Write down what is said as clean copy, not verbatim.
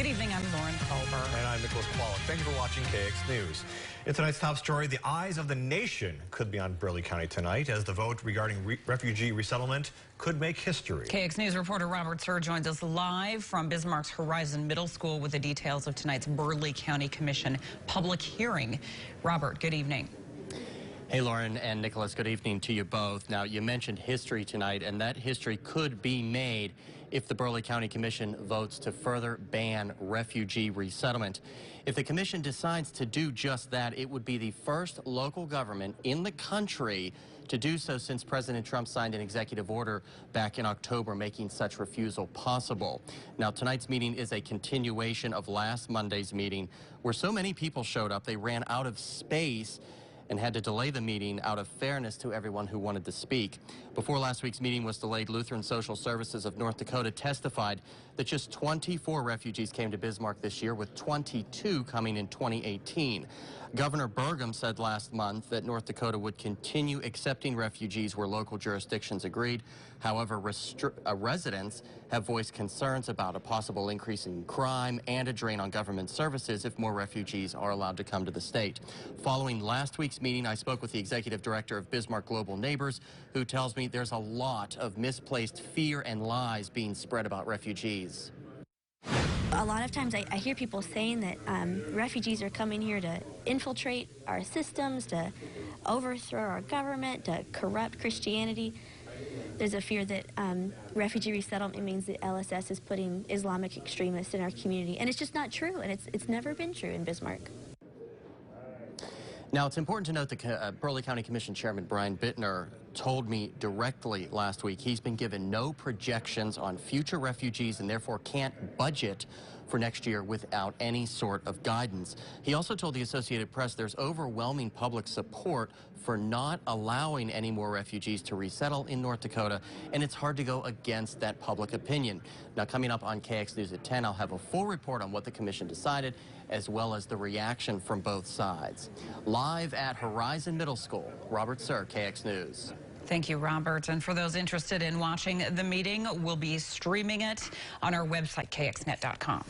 Good evening, I'm Lauren Culver. And I'm Nicholas Qualick. Thank you for watching KX News. In tonight's top story, the eyes of the nation could be on Burleigh County tonight as the vote regarding refugee resettlement could make history. KX News reporter Robert Sir joins us live from Bismarck's Horizon Middle School with the details of tonight's Burleigh County Commission public hearing. Robert, good evening. Hey, Lauren and Nicholas, good evening to you both. Now, you mentioned history tonight, and that history could be made if the Burleigh County Commission votes to further ban refugee resettlement. If the commission decides to do just that, it would be the first local government in the country to do so since President Trump signed an executive order back in October making such refusal possible. Now, tonight's meeting is a continuation of last Monday's meeting where so many people showed up they ran out of space and had to delay the meeting out of fairness to everyone who wanted to speak. Before last week's meeting was delayed, Lutheran Social Services of North Dakota testified that just 24 refugees came to Bismarck this year, with 22 coming in 2018. Governor Burgum said last month that North Dakota would continue accepting refugees where local jurisdictions agreed. However, residents have voiced concerns about a possible increase in crime and a drain on government services if more refugees are allowed to come to the state. Following last week's meeting, I spoke with the executive director of Bismarck Global Neighbors, who tells me there's a lot of misplaced fear and lies being spread about refugees. A lot of times I hear people saying that refugees are coming here to infiltrate our systems, to overthrow our government, to corrupt Christianity. There's a fear that refugee resettlement means that LSS is putting Islamic extremists in our community, and it's just not true, and it's never been true in Bismarck. Now, it's important to note that Burleigh County Commission Chairman Brian Bittner told me directly last week he's been given no projections on future refugees and therefore can't budget for next year without any sort of guidance. He also told the Associated Press there's overwhelming public support for not allowing any more refugees to resettle in North Dakota, and it's hard to go against that public opinion. Now, coming up on KX News at 10, I'll have a full report on what the commission decided, as well as the reaction from both sides. Live at Horizon Middle School, Robert Sir, KX News. Thank you, Robert. And for those interested in watching the meeting, we'll be streaming it on our website, kxnet.com.